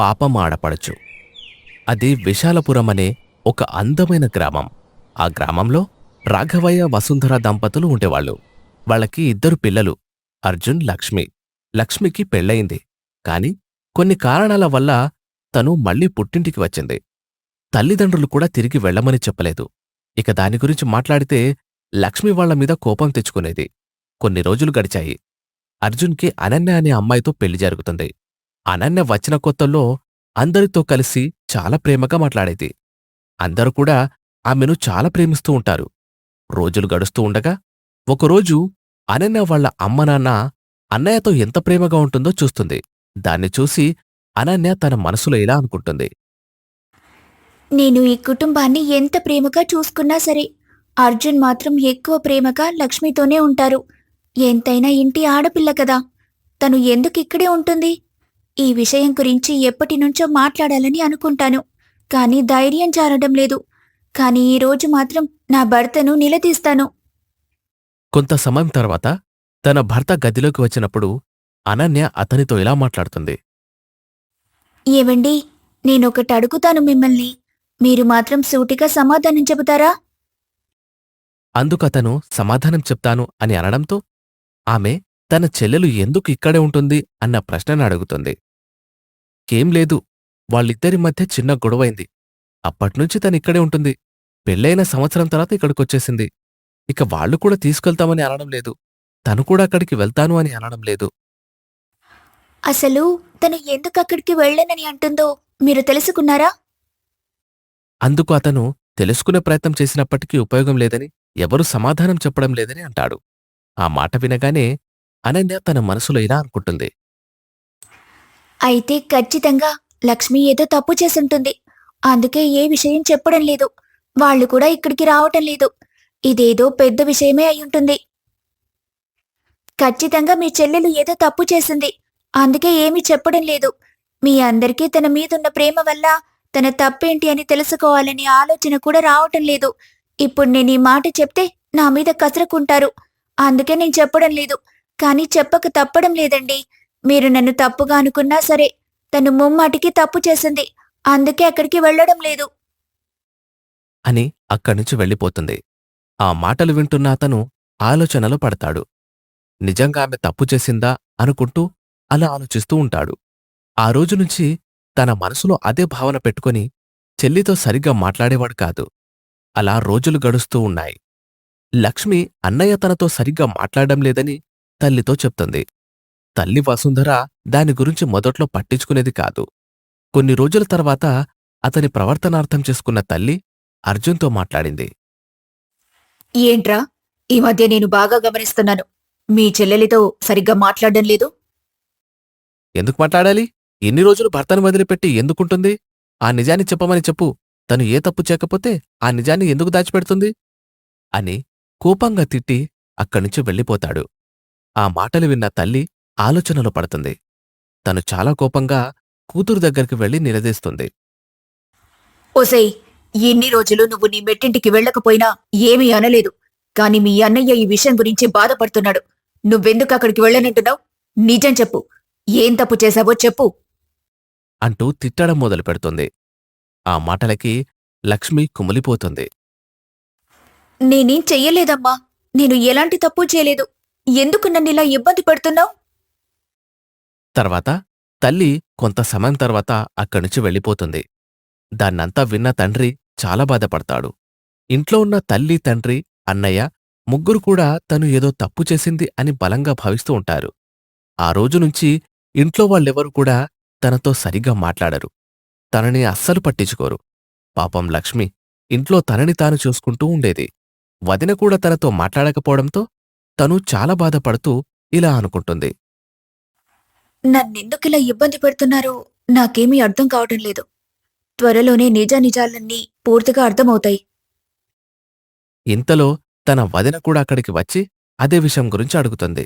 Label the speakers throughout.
Speaker 1: పాపం ఆడపడచు. అది విశాలపురం అనే ఒక అందమైన గ్రామం. ఆ గ్రామంలో రాఘవయ్య వసుంధర దంపతులు ఉండేవాళ్ళు. వాళ్ళకి 2 పిల్లలు, అర్జున్, లక్ష్మి. లక్ష్మికి పెళ్ళయింది. కాని కొన్ని కారణాల వల్ల తను మళ్ళీ పుట్టింటికి వచ్చింది. తల్లిదండ్రులు కూడా తిరిగి వెళ్ళమని చెప్పలేదు. ఇక దాని గురించి మాట్లాడితే లక్ష్మి వాళ్ల మీద కోపం తెచ్చుకునేది. కొన్ని రోజులు గడిచాయి. అర్జున్కి అనన్య అనే అమ్మాయితో పెళ్లి జరుగుతుంది. అనన్య వచ్చిన కొత్తల్లో అందరితో కలిసి చాలా ప్రేమగా మాట్లాడేది. అందరూ కూడా ఆమెను చాలా ప్రేమిస్తూ ఉంటారు. రోజులు గడుస్తూ ఉండగా ఒకరోజు అనన్య వాళ్ల అమ్మనాన్న అన్నయ్యతో ఎంత ప్రేమగా ఉంటుందో చూస్తుంది. దాన్ని చూసి అనన్య తన మనసులో ఇలా అనుకుంటుంది.
Speaker 2: నేను ఈ కుటుంబాన్ని ఎంత ప్రేమగా చూసుకున్నా సరే, అర్జున్ మాత్రం ఎక్కువ ప్రేమగా లక్ష్మితోనే ఉంటారు. ఎంతైనా ఇంటి ఆడపిల్ల కదా, తను ఎందుకిక్కడే ఉంటుంది? ఈ విషయం గురించి ఎప్పటినుంచో మాట్లాడాలని అనుకుంటాను, కానీ ధైర్యం చాలడం లేదు. కానీ ఈరోజు మాత్రం నా భర్తను నిలదీస్తాను.
Speaker 1: కొంత సమయం తర్వాత తన భర్త గదిలోకి వచ్చినప్పుడు అనన్య అతనితో ఇలా మాట్లాడుతుంది.
Speaker 2: ఏవండి, నేనొకటి అడుగుతాను మిమ్మల్ని, మీరు మాత్రం సూటిగా సమాధానం చెబుతారా?
Speaker 1: అందుకతను సమాధానం చెప్తాను అని అనడంతో ఆమె తన చెల్లెలు ఎందుకు ఇక్కడే ఉంటుంది అన్న ప్రశ్నను అడుగుతుంది. కేం లేదు, వాళ్ళిద్దరి మధ్య చిన్న గొడవైంది. అప్పట్నుంచి తనిక్కడే ఉంటుంది. పెళ్ళైన సంవత్సరం తర్వాత ఇక్కడికొచ్చేసింది. ఇక వాళ్ళు కూడా తీసుకెళ్తామని అనడం లేదు. తను కూడా అక్కడికి వెళ్తాను అని అనడం లేదు.
Speaker 2: అసలు తను ఎందుకక్కడికి వెళ్ళనని అంటుందో మీరు తెలుసుకున్నారా?
Speaker 1: అందుకు అతను తెలుసుకునే ప్రయత్నం చేసినప్పటికీ ఉపయోగం లేదని, ఎవరూ సమాధానం చెప్పడం లేదని అంటాడు. ఆ మాట వినగానే అనన్య తన మనసులో ఇలా అనుకుంటుంది.
Speaker 2: అయితే ఖచ్చితంగా లక్ష్మి ఏదో తప్పు చేసుంటుంది. అందుకే ఏ విషయం చెప్పడం లేదు. వాళ్ళు కూడా ఇక్కడికి రావటం లేదు. ఇదేదో పెద్ద విషయమే అయ్యుంటుంది. ఖచ్చితంగా మీ చెల్లెలు ఏదో తప్పు చేసింది. అందుకే ఏమీ చెప్పడం లేదు. మీ అందరికీ తన మీదున్న ప్రేమ వల్ల తన తప్పేంటి అని తెలుసుకోవాలనే ఆలోచన కూడా రావటం లేదు. ఇప్పుడు నేను ఈ మాట చెప్తే నా మీద కసరుకుంటారు. అందుకే నేను చెప్పడం లేదు. కానీ చెప్పక తప్పడం లేదండి. మీరు నన్ను తప్పుగా అనుకున్నా సరే, తను ముమ్మాటికి తప్పు చేసింది. అందుకే అక్కడికి వెళ్ళడం లేదు.
Speaker 1: అని అక్కడ్నుంచి వెళ్ళిపోతుంది. ఆ మాటలు వింటున్న అతను ఆలోచనలో పడతాడు. నిజంగా ఆమె తప్పు చేసిందా అనుకుంటూ అలా ఆలోచిస్తూ ఉంటాడు. ఆ రోజునుంచి తన మనసులో అదే భావన పెట్టుకొని చెల్లితో సరిగ్గా మాట్లాడేవాడు కాదు. అలా రోజులు గడుస్తూ ఉన్నాయి. లక్ష్మి అన్నయ్య తనతో సరిగ్గా మాట్లాడడం లేదని తల్లితో చెప్తుంది. తల్లి వసుంధర దాని గురించి మొదట్లో పట్టించుకునేది కాదు. కొన్ని రోజుల తర్వాత అతని ప్రవర్తనార్థం చేసుకున్న తల్లి అర్జున్తో మాట్లాడింది.
Speaker 2: ఏంట్రా, ఈ మధ్య నేను బాగా గమనిస్తున్నాను. మీ చెల్లెలితో సరిగ్గా మాట్లాడడం లేదు.
Speaker 1: ఎందుకు మాట్లాడాలి? ఎన్ని రోజులు భర్తను వదిలిపెట్టి ఎందుకుంటుంది? ఆ నిజాన్ని చెప్పమని చెప్పు. తను ఏ తప్పు చేయకపోతే ఆ నిజాన్ని ఎందుకు దాచిపెడుతుంది? అని కోపంగా తిట్టి అక్కడ్నుంచి వెళ్ళిపోతాడు. ఆ మాటలు విన్న తల్లి ఆలోచనలో పడుతుంది. తను చాలా కోపంగా కూతురు దగ్గరికి వెళ్లి నిలదీస్తుంది.
Speaker 2: ఓసేయ్, ఇన్ని రోజులు నువ్వు నీ మెట్టింటికి వెళ్ళకపోయినా ఏమీ అనలేదు. కాని మీ అన్నయ్య ఈ విషయం గురించి బాధపడుతున్నాడు. నువ్వెందుకు అక్కడికి వెళ్ళనంటున్నావు? నిజం చెప్పు. ఏం తప్పు చేశావో చెప్పు.
Speaker 1: అంటూ తిట్టడం మొదలుపెడుతుంది. ఆ మాటలకి లక్ష్మి కుమిలిపోతుంది.
Speaker 2: నేనేం చెయ్యలేదమ్మా. నేను ఎలాంటి తప్పు చేయలేదు. ఎందుకు నన్నిలా ఇబ్బంది పెడుతున్నావు?
Speaker 1: తర్వాత తల్లి కొంత సమయం తర్వాత అక్కడ్నుంచి వెళ్ళిపోతుంది. దాన్నంతా విన్న తండ్రి చాలా బాధపడతాడు. ఇంట్లో ఉన్న తల్లి, తండ్రి, అన్నయ్య ముగ్గురు కూడా తను ఏదో తప్పు చేసింది అని బలంగా భావిస్తూ ఉంటారు. ఆ రోజునుంచి ఇంట్లో వాళ్ళెవరూ కూడా తనతో సరిగ్గా మాట్లాడరు. తనని అస్సలు పట్టించుకోరు. పాపం లక్ష్మి ఇంట్లో తనని తాను చూసుకుంటూ ఉండేది. వదిన కూడా తనతో మాట్లాడకపోవడంతో తను చాలా బాధపడుతూ ఇలా అనుకుంటుంది.
Speaker 2: నన్నెందుకిలా ఇబ్బంది పెడుతున్నారో నాకేమీ అర్థం కావటం లేదు. త్వరలోనే నిజానిజాలన్నీ పూర్తిగా అర్థమవుతాయి.
Speaker 1: ఇంతలో తన వదిన కూడా అక్కడికి వచ్చి అదే విషయం గురించి అడుగుతుంది.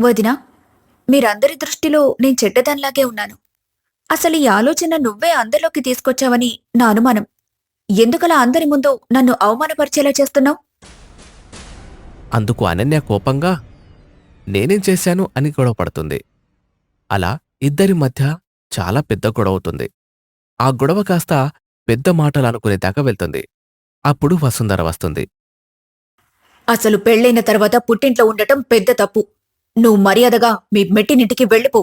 Speaker 2: వదినా, మీరందరి దృష్టిలో నేను చెడ్డదానిలాగే ఉన్నాను. అసలు ఈ ఆలోచన నువ్వే అందరిలోకి తీసుకొచ్చావని నా అనుమానం. ఎందుకలా అందరి ముందు నన్ను అవమానపరిచేలా చేస్తున్నావు?
Speaker 1: అందుకు అనన్య కోపంగా నేనేం చేశాను అని గొడవపడుతుంది. అలా ఇద్దరి మధ్య చాలా పెద్ద గొడవవుతుంది. ఆ గొడవ కాస్త పెద్ద మాటలనుకునేదాకా వెళ్తుంది. అప్పుడు వసుంధర వస్తుంది.
Speaker 2: అసలు పెళ్ళైన తర్వాత పుట్టింట్లో ఉండటం పెద్ద తప్పు. నువ్వు మర్యాదగా మీ మెట్టినింటికి వెళ్ళిపో.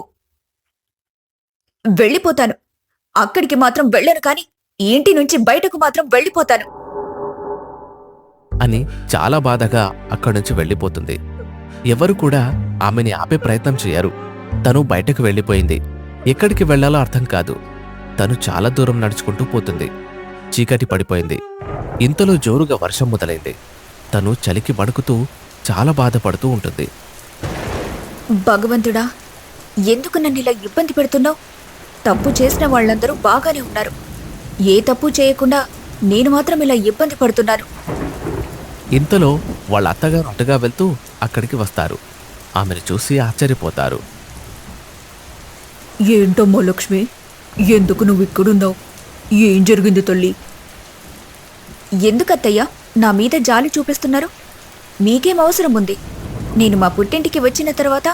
Speaker 2: వెళ్ళిపోతాను. అక్కడికి మాత్రం వెళ్ళను కాని ఈ ఇంటి నుంచి బయటకు మాత్రం వెళ్ళిపోతాను.
Speaker 1: అని చాలా బాధగా అక్కడ్నుంచి వెళ్ళిపోతుంది. ఎవరు కూడా ఆమెని ఆపే ప్రయత్నం చేయరు. తను బయటకు వెళ్ళిపోయింది. ఎక్కడికి వెళ్ళాలో అర్థం కాదు. తను చాలా దూరం నడుచుకుంటూ పోతుంది. చీకటి పడిపోయింది. ఇంతలో జోరుగా వర్షం మొదలైంది. తను చలికి వణుకుతూ చాలా బాధపడుతూ ఉంటుంది.
Speaker 2: భగవంతుడా, ఎందుకు నన్నిలా ఇబ్బంది పెడుతున్నావు? తప్పు చేసిన వాళ్ళందరూ బాగానే ఉన్నారు. ఏ తప్పు చేయకుండా నేను మాత్రం ఇలా ఇబ్బంది పడుతున్నాను.
Speaker 1: ఇంతలో వాళ్ళ అత్తగారు అటుగా వెళ్తూ అక్కడికి వస్తారు. ఆమెను చూసి ఆశ్చర్యపోతారు.
Speaker 2: ఏంటమ్మా లక్ష్మి, ఎందుకు నువ్వు ఇక్కడున్నావు? ఏం జరిగింది తల్లి? ఎందుకత్తయ్యా నా మీద జాలి చూపిస్తున్నారు? మీకేం అవసరం ఉంది? నేను మా పుట్టింటికి వచ్చిన తర్వాత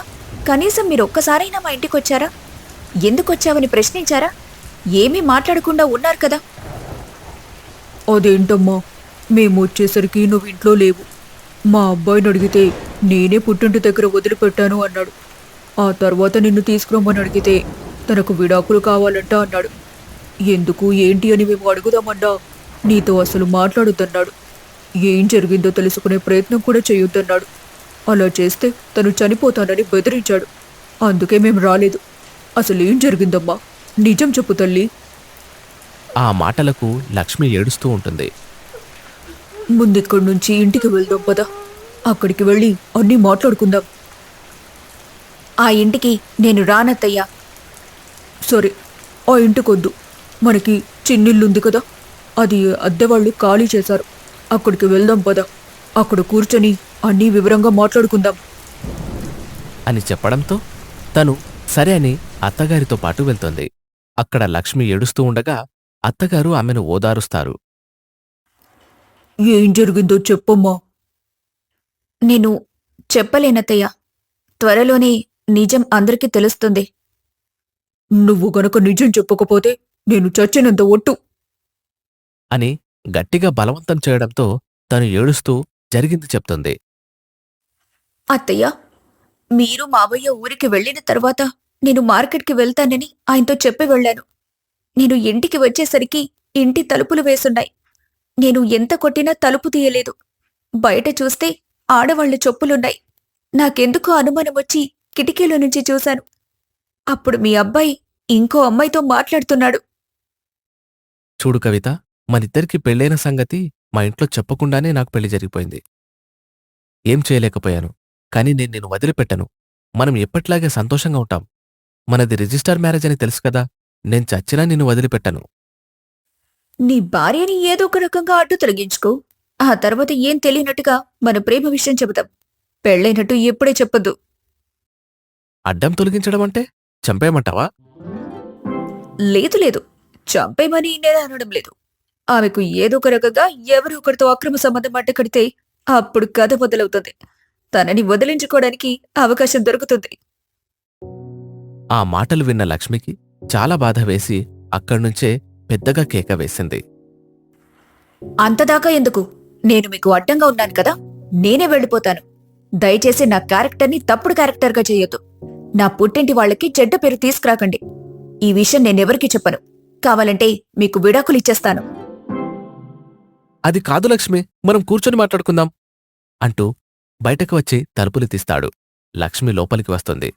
Speaker 2: కనీసం మీరు ఒక్కసారైనా మా ఇంటికి వచ్చారా? ఎందుకొచ్చావని ప్రశ్నించారా? ఏమీ మాట్లాడకుండా ఉన్నారు కదా. అదేంటమ్మా, మేము వచ్చేసరికి నువ్వు ఇంట్లో లేవు. మా అబ్బాయిని అడిగితే నేనే పుట్టింటి దగ్గర వదిలిపెట్టాను అన్నాడు. ఆ తర్వాత నిన్ను తీసుకురమ్మని అడిగితే తనకు విడాకులు కావాలంట అన్నాడు. ఎందుకు ఏంటి అని మేము అడుగుదామన్నా నీతో అసలు మాట్లాడొద్దన్నాడు. ఏం జరిగిందో తెలుసుకునే ప్రయత్నం కూడా చేయొద్దన్నాడు. అలా చేస్తే తను చనిపోతానని బెదిరించాడు. అందుకే మేము రాలేదు. అసలేం జరిగిందమ్మా, నిజం చెప్పు తల్లి.
Speaker 1: ఆ మాటలకు లక్ష్మి ఏడుస్తూ ఉంటుంది.
Speaker 2: ముందిక్కడి నుంచి ఇంటికి వెళ్దాం పదా. అక్కడికి వెళ్ళి అన్నీ మాట్లాడుకుందాం. ఆ ఇంటికి నేను రానత్తయ్యా. సరే, ఆ ఇంటికొద్దు. మనకి చిన్నిల్లుంది కదా, అది అద్దెవాళ్ళు ఖాళీ చేశారు. అక్కడికి వెళ్దాం పదా. అక్కడ కూర్చొని అన్నీ వివరంగా మాట్లాడుకుందాం
Speaker 1: అని చెప్పడంతో తను సరే అని అత్తగారితో పాటు వెళ్తుంది. అక్కడ లక్ష్మి ఏడుస్తూ ఉండగా అత్తగారు ఆమెను ఓదారుస్తారు.
Speaker 2: ఏం జరిగిందో చెప్పమ్మా. నేను చెప్పలేనత్తయ్యా. త్వరలోనే నిజం అందరికీ తెలుస్తుంది. నువ్వు గనక నిజం చెప్పకపోతే నేను చచ్చినంత ఒట్టు
Speaker 1: అని గట్టిగా బలవంతం చేయడంతో తను ఏడుస్తూ జరిగింది చెప్తుంది.
Speaker 2: అత్తయ్య, మీరు మావయ్య ఊరికి వెళ్ళిన తర్వాత నేను మార్కెట్కి వెళ్తానని ఆయనతో చెప్పి వెళ్ళాను. నేను ఇంటికి వచ్చేసరికి ఇంటి తలుపులు వేసున్నాయి. నేను ఎంత కొట్టినా తలుపు తీయలేదు. బయట చూస్తే ఆడవాళ్ల చెప్పులున్నాయి. నాకెందుకో అనుమానం వచ్చి కిటికీలో నుంచి చూశాను. అప్పుడు మీ అబ్బాయి ఇంకో అమ్మాయితో మాట్లాడుతున్నాడు.
Speaker 1: చూడు కవిత, మనిద్దరికి పెళ్ళైన సంగతి మా ఇంట్లో చెప్పకుండానే నాకు పెళ్లి జరిగిపోయింది. ఏం చేయలేకపోయాను. కాని నేను నిన్ను వదిలిపెట్టను. మనం ఎప్పట్లాగే సంతోషంగా ఉంటాం. మనది రిజిస్టర్ మ్యారేజ్ అని తెలుసు కదా. నేను చచ్చినా నిన్ను వదిలిపెట్టను.
Speaker 2: నీ భార్యని ఏదో ఒక రకంగా అడ్డు తొలగించుకో. ఆ తర్వాత ఏం తెలియనట్టుగా మన ప్రేమ విషయం చెబుతాం. పెళ్ళైనట్టు ఎప్పుడే చెప్పొద్దు.
Speaker 1: అడ్డం తొలగించడం అంటే చంపేయమంటావా?
Speaker 2: లేదు లేదు, చంపేమని నేను అనడం లేదు. ఆమెకు ఏదో ఒక రకంగా ఎవరో ఒకరితో అక్రమ సంబంధం అడ్డకడితే అప్పుడు కథ మొదలవుతుంది. తనని వదిలించుకోవడానికి అవకాశం దొరుకుతుంది.
Speaker 1: ఆ మాటలు విన్న లక్ష్మికి చాలా బాధ వేసి అక్కడ్నుంచే పెద్దగా కేక వేసింది.
Speaker 2: అంతదాకా ఎందుకు? నేను మీకు అడ్డంగా ఉన్నాను కదా, నేనే వెళ్ళిపోతాను. దయచేసి నా క్యారెక్టర్ని తప్పుడు క్యారెక్టర్గా చేయొద్దు. నా పుట్టింటి వాళ్ళకి చెడ్డ పేరు తీసుకురాకండి. ఈ విషయం నేనెవరికీ చెప్పను. కావాలంటే మీకు విడాకులు ఇచ్చేస్తాను.
Speaker 1: అది కాదు లక్ష్మి, మనం కూర్చొని మాట్లాడుకుందాం అంటూ బయటకు వచ్చి తలుపులు తీస్తాడు. లక్ష్మి లోపలికి వస్తుంది.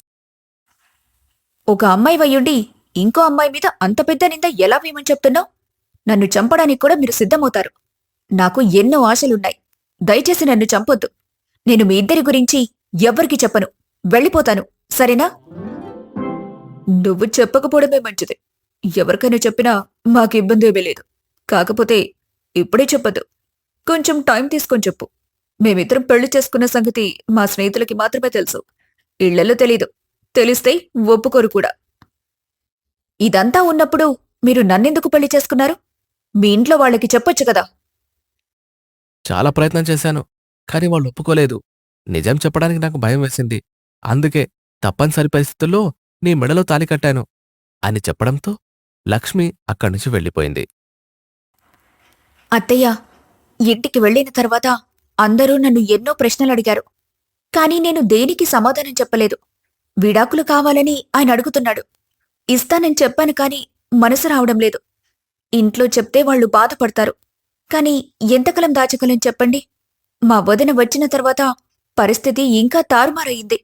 Speaker 2: ఒక అమ్మాయి వయ్యుండి ఇంకో అమ్మాయి మీద అంత పెద్ద నింద ఎలా వేయమని చెప్తున్నావు? నన్ను చంపడానికి కూడా మీరు సిద్ధమవుతారు. నాకు ఎన్నో ఆశలున్నాయి. దయచేసి నన్ను చంపొద్దు. నేను మీ ఇద్దరి గురించి ఎవ్వరికీ చెప్పను. వెళ్ళిపోతాను, సరేనా? నువ్వు చెప్పకపోవడమే మంచిది. ఎవరికైనా చెప్పినా మాకు ఇబ్బంది ఏమీ లేదు. కాకపోతే ఇప్పుడే చెప్పొద్దు. కొంచెం టైం తీసుకొని చెప్పు. మేమిద్దరం పెళ్లి చేసుకున్న సంగతి మా స్నేహితులకి మాత్రమే తెలుసు. ఇళ్లలో తెలీదు. తెలిస్తే ఒప్పుకోరు కూడా. ఇదంతా ఉన్నప్పుడు మీరు నన్నెందుకు పెళ్లి చేసుకున్నారు? మీ ఇంట్లో వాళ్ళకి చెప్పొచ్చు కదా.
Speaker 1: చాలా ప్రయత్నం చేశాను, కాని వాళ్ళు ఒప్పుకోలేదు. నిజం చెప్పడానికి నాకు భయం వేసింది. అందుకే తప్పనిసరి పరిస్థితుల్లో నీ మెడలో తాళి కట్టాను. అని చెప్పడంతో లక్ష్మి అక్కడ్నుంచి వెళ్ళిపోయింది.
Speaker 2: అత్తయ్య, ఇంటికి వెళ్ళిన తర్వాత అందరూ నన్ను ఎన్నో ప్రశ్నలడిగారు. కాని నేను దేనికి సమాధానం చెప్పలేదు. విడాకులు కావాలని ఆయన అడుగుతున్నాడు. ఇస్తానని చెప్పాను కాని మనసు రావడం లేదు. ఇంట్లో చెప్తే వాళ్ళు బాధపడతారు. కాని ఎంతకాలం దాచగలం చెప్పండి? మా వదిన వచ్చిన తర్వాత పరిస్థితి ఇంకా తారుమారయింది.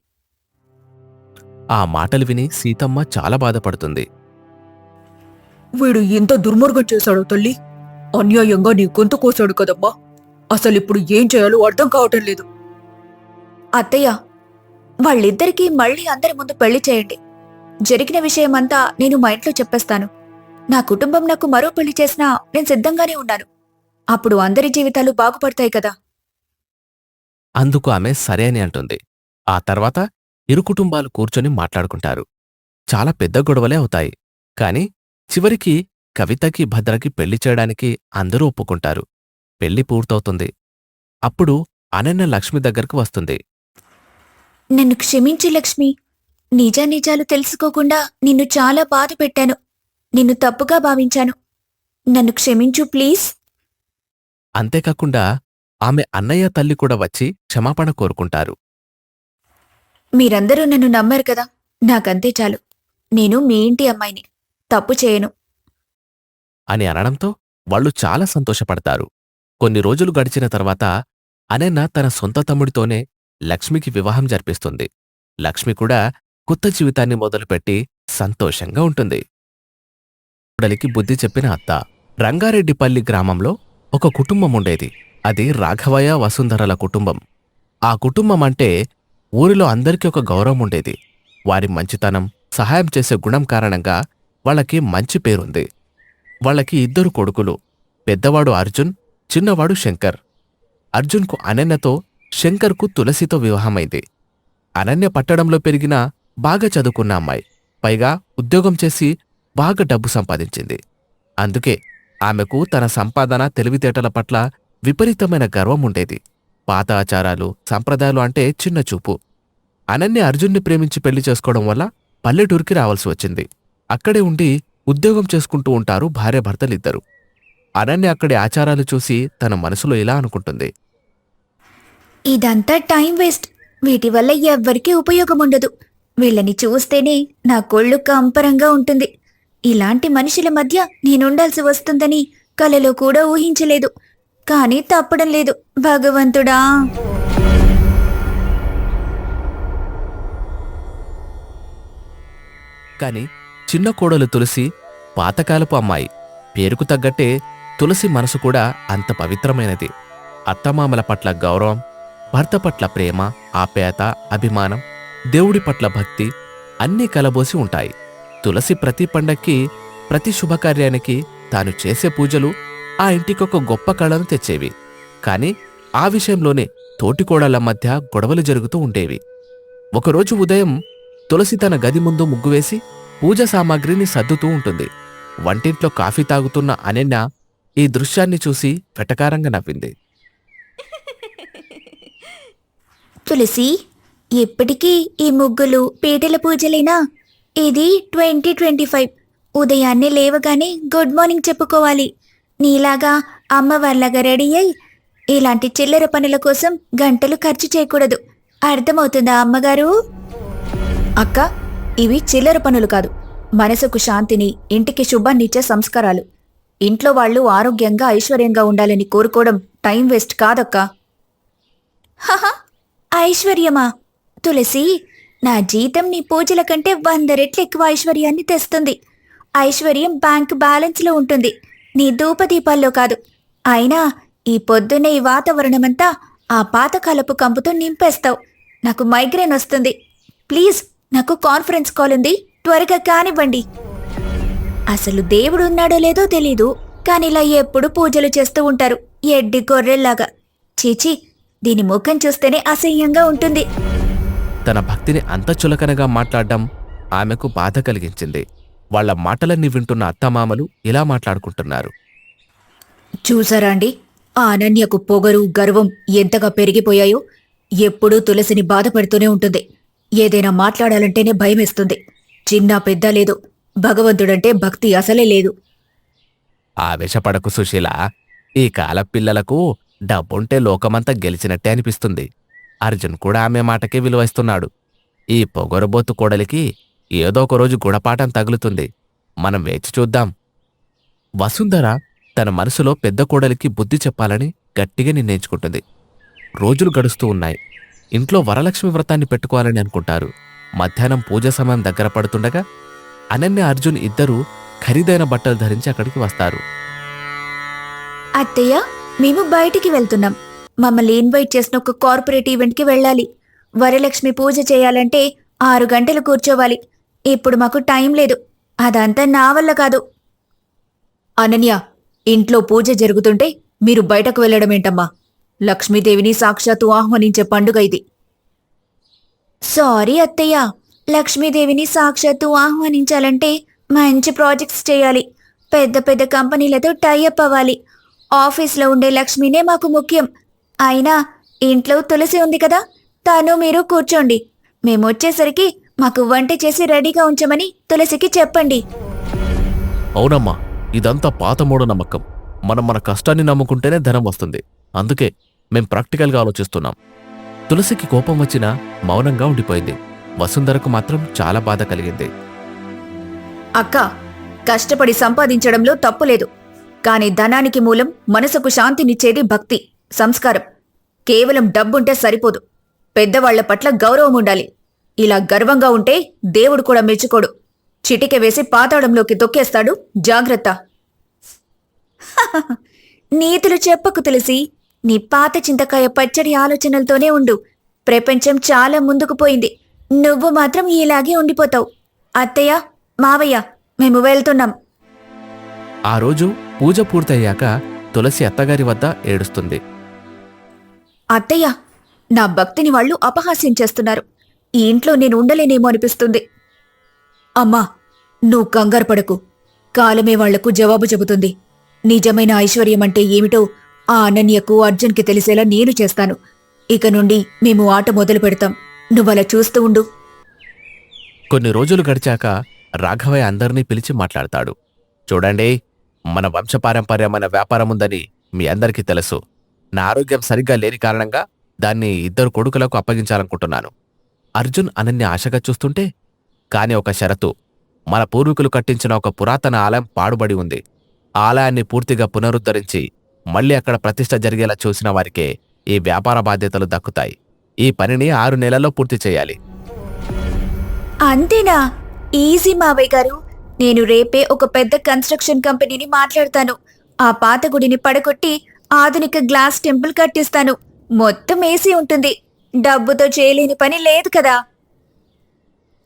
Speaker 1: ఆ మాటలు విని సీతమ్మ చాలా బాధపడుతుంది.
Speaker 3: వీడు ఎంత దుర్మార్గం చేశాడో తల్లి. అన్యాయంగా నీ గొంతు కోసాడు కదమ్మా. అసలిప్పుడు ఏం చేయాలో అర్థం కావటం లేదు.
Speaker 2: అత్తయ్య, వాళ్ళిద్దరికీ మళ్ళీ అందరి ముందు పెళ్లి చేయండి. జరిగిన విషయమంతా నేను మా ఇంట్లో చెప్పేస్తాను. నా కుటుంబం నాకు మరో పెళ్లి చేసినా నేను సిద్ధంగానే ఉన్నాను. అప్పుడు అందరి జీవితాలు బాగుపడతాయి కదా.
Speaker 1: అందుకు ఆమె సరే అని అంటుంది. ఆ తర్వాత ఇరు కుటుంబాలు కూర్చొని మాట్లాడుకుంటారు. చాలా పెద్ద గొడవలే అవుతాయి. కాని చివరికి కవితకి భద్రకి పెళ్లి చేయడానికి అందరూ ఒప్పుకుంటారు. పెళ్లి పూర్తవుతుంది. అప్పుడు అనన్య లక్ష్మి దగ్గరకు వస్తుంది.
Speaker 2: నన్ను క్షమించు లక్ష్మి. నిజానిజాలు తెలుసుకోకుండా నిన్ను చాలా బాధ పెట్టాను. నిన్ను తప్పుగా భావించాను. నన్ను క్షమించు ప్లీజ్.
Speaker 1: అంతేకాకుండా ఆమె అన్నయ్య తల్లి కూడా వచ్చి క్షమాపణ కోరుకుంటారు.
Speaker 2: మీరందరూ నన్ను నమ్మారు కదా, నాకంతే చాలు. నేను మీ ఇంటి అమ్మాయిని, తప్పు చేయను.
Speaker 1: అని అనడంతో వాళ్ళు చాలా సంతోషపడతారు. కొన్ని రోజులు గడిచిన తర్వాత అనన్య తన సొంత తమ్ముడితోనే లక్ష్మికి వివాహం జరిపిస్తుంది. లక్ష్మి కూడా కొత్త జీవితాన్ని మొదలుపెట్టి సంతోషంగా ఉంటుంది. కోడలికి బుద్ధి చెప్పిన అత్త. రంగారెడ్డిపల్లి గ్రామంలో ఒక కుటుంబం ఉండేది. అది రాఘవయ్య వసుంధరల కుటుంబం. ఆ కుటుంబం అంటే ఊరిలో అందరికీ ఒక గౌరవం ఉండేది. వారి మంచితనం, సహాయం చేసే గుణం కారణంగా వాళ్ళకి మంచి పేరుంది. వాళ్ళకి 2 కొడుకులు. పెద్దవాడు అర్జున్, చిన్నవాడు శంకర్. అర్జున్కు అనన్యతో, శంకర్కు తులసితో వివాహమైంది. అనన్య పట్టణంలో పెరిగిన బాగా చదువుకున్న అమ్మాయి. పైగా ఉద్యోగం చేసి బాగా డబ్బు సంపాదించింది. అందుకే ఆమెకు తన సంపాదన, తెలివితేటల పట్ల విపరీతమైన గర్వం ఉండేది. పాత ఆచారాలు, సంప్రదాయాలు అంటే చిన్న చూపు. అనన్య అర్జున్ని ప్రేమించి పెళ్లి చేసుకోవడం వల్ల పల్లెటూరికి రావాల్సి వచ్చింది. అక్కడే ఉండి ఉద్యోగం చేసుకుంటూ ఉంటారు భార్యాభర్తలిద్దరూ. అనన్య అక్కడి ఆచారాలు చూసి తన మనసులో ఇలా అనుకుంటుంది.
Speaker 2: ఇదంతా టైం వేస్ట్. వీటి వల్ల ఎవ్వరికీ ఉపయోగం ఉండదు. వీళ్ళని చూస్తేనే నా కొళ్ళు కంపరంగా ఉంటుంది. ఇలాంటి మనుషుల మధ్య నేనుండాల్సి వస్తుందని కలలో కూడా ఊహించలేదు. కానీ తప్పడం లేదు. భగవంతుడా!
Speaker 1: కాని చిన్న కోడలు తులసి పాతకాలపు అమ్మాయి. పేరుకు తగ్గట్టే తులసి మనసు కూడా అంత పవిత్రమైనది. అత్తమామల పట్ల గౌరవం, భర్త పట్ల ప్రేమ, ఆప్యాయత, అభిమానం, దేవుడి పట్ల భక్తి అన్నీ కలబోసి ఉంటాయి. తులసి ప్రతి పండక్కి, ప్రతి శుభకార్యానికి తాను చేసే పూజలు ఆ ఇంటికొక గొప్ప కళను తెచ్చేవి. కాని ఆ విషయంలోనే తోటికోడళ్ల మధ్య గొడవలు జరుగుతూ ఉండేవి. ఒకరోజు ఉదయం తులసి తన గది ముందు ముగ్గువేసి పూజ సామాగ్రిని సర్దుతూ ఉంటుంది. వంటింట్లో కాఫీ తాగుతున్న అనన్య ఈ దృశ్యాన్ని చూసి వెటకారంగా నవ్వింది.
Speaker 2: తులసి, ఎప్పటికీ ఈ ముగ్గులు పీటల పూజలేనా? ఇది 2025. ఉదయాన్నే లేవగానే గుడ్ మార్నింగ్ చెప్పుకోవాలి. నీలాగా అమ్మవార్లాగా రెడీ అయి ఇలాంటి చిల్లర పనుల కోసం గంటలు ఖర్చు చేయకూడదు. అర్థమవుతుందా అమ్మగారు? అక్క, ఇవి చిల్లర పనులు కాదు. మనసుకు శాంతిని, ఇంటికి శుభాన్నిచ్చే సంస్కారాలు. ఇంట్లో వాళ్ళు ఆరోగ్యంగా, ఐశ్వర్యంగా ఉండాలని కోరుకోవడం టైం వేస్ట్ కాదక్కా. హహ, ఐశ్వర్యమా? తులసి, నా జీతం నీ పూజల కంటే 100 రెట్లు ఎక్కువ ఐశ్వర్యాన్ని తెస్తుంది. ఐశ్వర్యం బ్యాంక్ బ్యాలెన్స్లో ఉంటుంది, నీ ధూపదీపాల్లో కాదు. అయినా ఈ పొద్దున్నే ఈ వాతావరణమంతా ఆ పాతకాలపు కంపుతో నింపేస్తావు. నాకు మైగ్రేన్ వస్తుంది. ప్లీజ్, నాకు కాన్ఫరెన్స్ కాల్ ఉంది, త్వరగా కానివ్వండి. అసలు దేవుడు ఉన్నాడో లేదో తెలీదు, కానీ ఇలా ఎప్పుడు పూజలు చేస్తూ ఉంటారు, ఎడ్డి గొర్రెల్లాగా. చీచీ, దీని ముఖం చూస్తేనే అసహ్యంగా ఉంటుంది.
Speaker 1: తన భక్తిని అంత చులకనగా మాట్లాడడం ఆమెకు బాధ కలిగించింది. వాళ్ల మాటలన్నీ వింటున్న అత్తమామలు ఇలా మాట్లాడుకుంటున్నారు.
Speaker 2: చూసారా అండి, ఆ అనన్యకు పొగరు, గర్వం ఎంతగా పెరిగిపోయాయో. ఎప్పుడూ తులసిని బాధపడుతూనే ఉంటుంది. ఏదైనా మాట్లాడాలంటేనే భయమేస్తుంది. చిన్న పెద్ద లేదు,
Speaker 3: భగవంతుడంటే భక్తి అసలే లేదు.
Speaker 1: ఆవేశపడకు సుశీల. ఈ కాల పిల్లలకు డబ్బుంటే లోకమంతా గెలిచినట్టే అనిపిస్తుంది. అర్జున్ కూడా ఆమె మాటకే విలువయిస్తున్నాడు. ఈ పొగరబోతు కోడలికి ఏదో ఒక రోజు గుణపాఠం తగులుతుంది. మనం వేచి చూద్దాం. వసుంధర తన మనసులో పెద్ద కోడలికి బుద్ధి చెప్పాలని గట్టిగా నిర్ణయించుకుంటుంది. రోజులు గడుస్తూ ఉన్నాయి. ఇంట్లో వరలక్ష్మి వ్రతాన్ని పెట్టుకోవాలని అనుకుంటారు. మధ్యాహ్నం పూజ సమయం దగ్గర పడుతుండగా అనన్య, అర్జున్ ఇద్దరూ ఖరీదైన బట్టలు ధరించి అక్కడికి వస్తారు.
Speaker 2: అత్తయ్య, మేము బయటికి వెళ్తున్నాం. మమ్మల్ని ఇన్వైట్ చేసిన ఒక కార్పొరేట్ ఈవెంట్కి వెళ్ళాలి. వరలక్ష్మి పూజ చేయాలంటే 6 గంటలు కూర్చోవాలి. ఇప్పుడు మాకు టైం లేదు. అదంతా నా వల్ల కాదు.
Speaker 3: అనన్య, ఇంట్లో పూజ జరుగుతుంటే మీరు బయటకు వెళ్లడమేంటమ్మా? లక్ష్మీదేవిని సాక్షాత్తు ఆహ్వానించే పండుగ ఇది.
Speaker 2: సారీ అత్తయ్య, లక్ష్మీదేవిని సాక్షాత్తు ఆహ్వానించాలంటే మంచి ప్రాజెక్ట్స్ చేయాలి. పెద్ద పెద్ద కంపెనీలతో టైఅప్ అవ్వాలి. ఆఫీస్లో ఉండే లక్ష్మినే మాకు ముఖ్యం. అయినా ఇంట్లో తులసి ఉంది కదా, తను మీరు కూర్చోండి. మేమొచ్చేసరికి మాకు వంట చేసి రెడీగా ఉంచమని తులసికి చెప్పండి.
Speaker 1: అవునమ్మా, ఇదంతా పాత మూఢనమ్మకం. మనం మన కష్టాన్ని నమ్ముకుంటేనే ధనం వస్తుంది. అందుకే మేం ప్రాక్టికల్గా ఆలోచిస్తున్నాం. తులసికి కోపం వచ్చినా మౌనంగా ఉండిపోయింది. వసుంధరకు మాత్రం చాలా బాధ కలిగింది.
Speaker 3: అక్క, కష్టపడి సంపాదించడంలో తప్పులేదు. కాని ధనానికి మూలం మనసుకు శాంతినిచ్చేది భక్తి, సంస్కారం. కేవలం డబ్బుంటే సరిపోదు. పెద్దవాళ్ల పట్ల గౌరవం ఉండాలి. ఇలా గర్వంగా ఉంటే దేవుడు కూడా మెచ్చుకోడు. చిటికె వేసి పాతాళంలోకి తొక్కేస్తాడు. జాగ్రత్త.
Speaker 2: నీతులు చెప్పకు తులసి. నీ పాత చింతకాయ పచ్చడి ఆలోచనలతోనే ఉండు. ప్రపంచం చాలా ముందుకు పోయింది. నువ్వు మాత్రం ఇలాగే ఉండిపోతావు. అత్తయ్య, మావయ్య, మేము వెళ్తున్నాం.
Speaker 1: ఆ రోజు పూజ పూర్తయ్యాక తులసి అత్తగారి వద్ద ఏడుస్తుంది.
Speaker 3: అత్తయ్య, నా భక్తిని వాళ్ళు అపహాస్యం చేస్తున్నారు. ఈ ఇంట్లో నేను ఉండలేనేమో అనిపిస్తుంది. అమ్మా, నువ్వు కంగారు పడకు. కాలమే వాళ్లకు జవాబు చెబుతుంది. నిజమైన ఐశ్వర్యమంటే ఏమిటో ఆ అనన్యకు, అర్జున్కి తెలిసేలా నేను చేస్తాను. ఇక నుండి మేము ఆట మొదలు పెడతాం. నువ్వలా చూస్తూ ఉండు.
Speaker 1: కొన్ని రోజులు గడిచాక రాఘవయ్య అందరినీ పిలిచి మాట్లాడతాడు. చూడండి, మన వంశపారంపర్యమైన వ్యాపారముందని మీ అందరికీ తెలుసు. నా ఆరోగ్యం సరిగ్గా లేని కారణంగా దాన్ని 2 కొడుకులకు అప్పగించాలనుకుంటున్నాను. అర్జున్ అనన్య ఆశగా చూస్తుంటే, కాని ఒక షరతు. మన పూర్వీకులు కట్టించిన ఒక పురాతన ఆలయం పాడుబడి ఉంది. ఆ ఆలయాన్ని పూర్తిగా పునరుద్ధరించి మళ్లీ అక్కడ ప్రతిష్ఠ జరిగేలా చూసిన వారికే ఈ వ్యాపార బాధ్యతలు దక్కుతాయి. ఈ పనిని 6 నెలల్లో పూర్తి చేయాలి.
Speaker 2: అంతేనా? ఈజీ మావయ్య గారు. నేను రేపే ఒక పెద్ద కన్స్ట్రక్షన్ కంపెనీని మాట్లాడతాను. ఆ పాత గుడిని పడగొట్టి ఆధునిక గ్లాస్ టెంపుల్ కట్టిస్తాను. మొత్తం ఏసీ ఉంటుంది. డబ్బుతో చేయలేని పని లేదు కదా.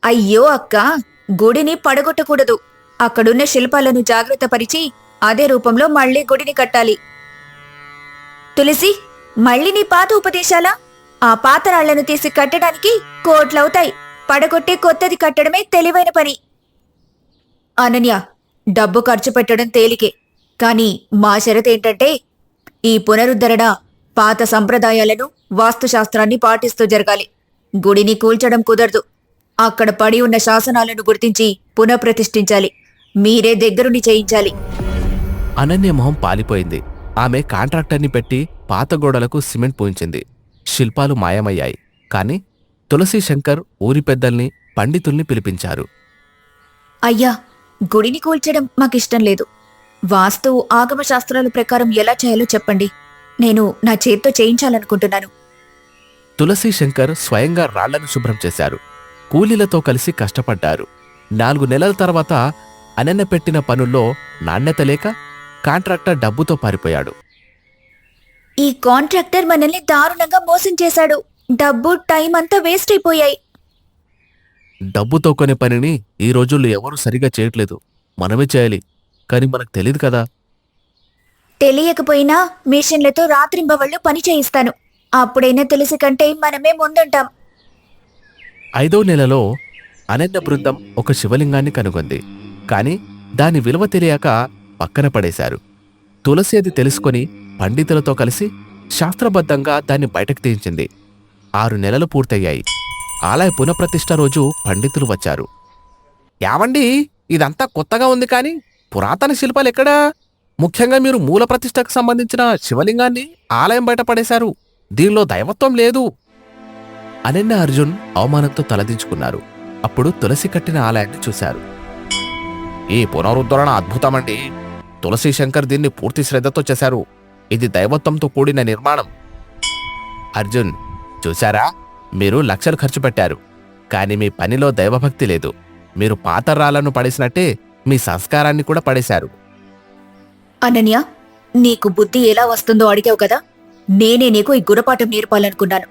Speaker 3: అయ్యో అక్క, గుడిని పడగొట్టకూడదు. అక్కడున్న శిల్పాలను జాగ్రత్తపరిచి అదే రూపంలో మళ్లీ గుడిని కట్టాలి.
Speaker 2: తులసి, మళ్ళీ నీ పాత ఉపదేశాలా? ఆ పాత రాళ్లను తీసి కట్టడానికి కోట్లవుతాయి. పడగొట్టి కొత్తది కట్టడమే తెలివైన పని.
Speaker 3: అనన్య, డబ్బు ఖర్చు పెట్టడం తేలికే. కాని మా షరతేంటంటే, ఈ పునరుద్ధరణ పాత సంప్రదాయాలను, వాస్తుశాస్త్రాన్ని పాటిస్తూ జరగాలి. గుడిని కూల్చడం కుదరదు. అక్కడ పడి ఉన్న శాసనాలను గుర్తించి పునఃప్రతిష్ఠించాలి. మీరే దగ్గరుండి చేయించాలి.
Speaker 1: అనన్య మొహం పాలిపోయింది. ఆమె కాంట్రాక్టర్ని పెట్టి పాత గోడలకు సిమెంట్ పూయించింది. శిల్పాలు మాయమయ్యాయి. కాని తులసి శంకర్ ఊరి పెద్దల్ని, పండితుల్ని పిలిపించారు.
Speaker 3: అయ్యా, గుడిని కూల్చడం మాకిష్టం లేదు. వాస్తు, ఆగమ శాస్త్రాల ప్రకారం ఎలా చేయాలో చెప్పండి. నేను నా చేత్తో చేయించాలనుకుంటున్నాను.
Speaker 1: తులసి శంకర్ స్వయంగా రాళ్లను శుభ్రం చేశారు. కూలీలతో కలిసి కష్టపడ్డారు. 4 నెలల తర్వాత అనన్య పెట్టిన పనుల్లో నాణ్యత లేక కాంట్రాక్టర్ డబ్బుతో పారిపోయాడు.
Speaker 2: ఈ కాంట్రాక్టర్ మనల్ని దారుణంగా మోసం చేశాడు. డబ్బు, టైం అంతా వేస్ట్ అయిపోయాయి.
Speaker 1: డబ్బుతో కొనే పనిని ఈ రోజుల్లో ఎవరూ సరిగా చేయట్లేదు. మనమే చేయాలి. కాని మనకు తెలీదు కదా.
Speaker 2: తెలియకపోయినా మిషన్లతో రాత్రింబవళ్ళు పని చేయిస్తాను. అప్పుడైనా తులసి కంటే మనమే ముందుంటాం.
Speaker 1: 5వ నెలలో అనన్య బృందం ఒక శివలింగాన్ని కనుగొంది. కాని దాని విలువ తెలియక పక్కన పడేశారు. తులసి అది తెలుసుకొని పండితులతో కలిసి శాస్త్రబద్ధంగా దాన్ని బయటకు తీయించింది. 6 నెలలు పూర్తయ్యాయి. ఆలయ పునఃప్రతిష్ఠ రోజు పండితులు వచ్చారు. యావండి, ఇదంతా కొత్తగా ఉంది కానీ పురాతన శిల్పాలు ఎక్కడా? ముఖ్యంగా మీరు మూల ప్రతిష్టకు సంబంధించిన శివలింగాన్ని ఆలయం బయట పడేశారు. దీనిలో దైవత్వం లేదు. అనన్య అర్జున్ అవమానంతో తలదించుకున్నారు. అప్పుడు తులసి కట్టిన ఆలయాన్ని చూశారు. ఈ పునరుద్ధరణ అద్భుతమండి. తులసి శంకర్ దీన్ని పూర్తి శ్రద్ధతో చేశారు. ఇది దైవత్వంతో కూడిన నిర్మాణం. అర్జున్, చూశారా? మీరు లక్షలు ఖర్చు పెట్టారు, కాని మీ పనిలో దైవభక్తి లేదు. మీరు పాత రాళ్లను పడేసినట్టే మీ సంస్కారాన్ని కూడా పడేశారు.
Speaker 3: అనన్య, నీకు బుద్ధి ఎలా వస్తుందో అడిగావు కదా, నేనే నీకు ఈ గుణపాఠం నేర్పాలనుకున్నాను.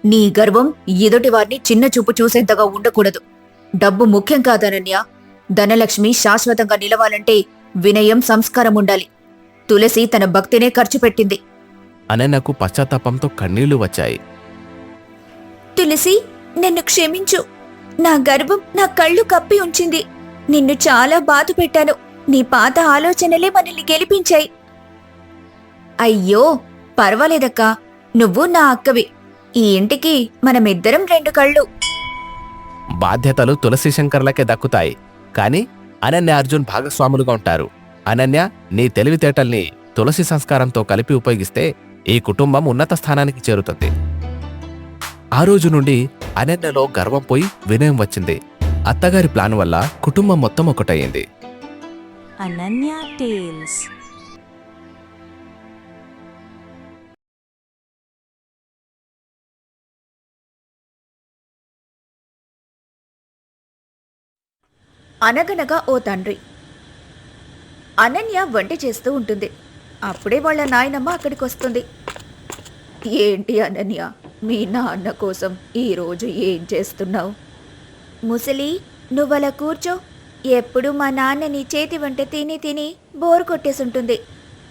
Speaker 3: నీ గర్వం ఎదుటి వారిని చిన్న చూపు చూసేంతగా ఉండకూడదు. డబ్బు ముఖ్యం కాదనన్య. ధనలక్ష్మి శాశ్వతంగా నిలవాలంటే వినయం, సంస్కారం ఉండాలి. తులసి తన భక్తినే ఖర్చు పెట్టింది.
Speaker 1: అనన్యకు పశ్చాత్తాపంతో కన్నీళ్లు వచ్చాయి.
Speaker 2: తులసి, నన్ను క్షమించు. నా గర్వం నా కళ్ళు కప్పి ఉంచింది. నిన్ను చాలా బాధ పెట్టాను. నీ పాత ఆలోచనలే మనల్ని గెలిపించాయి. అయ్యో, పర్వాలేదక్కా. నువ్వు నా అక్కవి. ఈ ఇంటికి మనమిద్దరం రెండు కళ్ళు.
Speaker 1: బాధ్యతలు తులసి శంకర్లకే దక్కుతాయి, కాని అనన్య, అర్జున్ భాగస్వాములుగా ఉంటారు. అనన్య, నీ తెలివితేటల్ని తులసి సంస్కారంతో కలిపి ఉపయోగిస్తే ఈ కుటుంబం ఉన్నత స్థానానికి చేరుతుంది. ఆ రోజు నుండి అనన్యలో గర్వం పోయి వినయం వచ్చింది. అత్తగారి ప్లాన్ వల్ల కుటుంబం మొత్తం ఒకటయ్యింది.
Speaker 4: Ananya Tales.
Speaker 3: అనగనగా ఓ తండ్రి. అనన్య వంట చేస్తూ ఉంటుంది. అప్పుడే వాళ్ళ నాయనమ్మ అక్కడికొస్తుంది. ఏంటి అనన్య, మీ నాన్న కోసం ఈరోజు ఏం చేస్తున్నావు?
Speaker 2: ముసలి, నువ్వలా కూర్చో. ఎప్పుడు మా నాన్న నీ చేతి వంట తిని తిని బోరు కొట్టేసుంటుంది.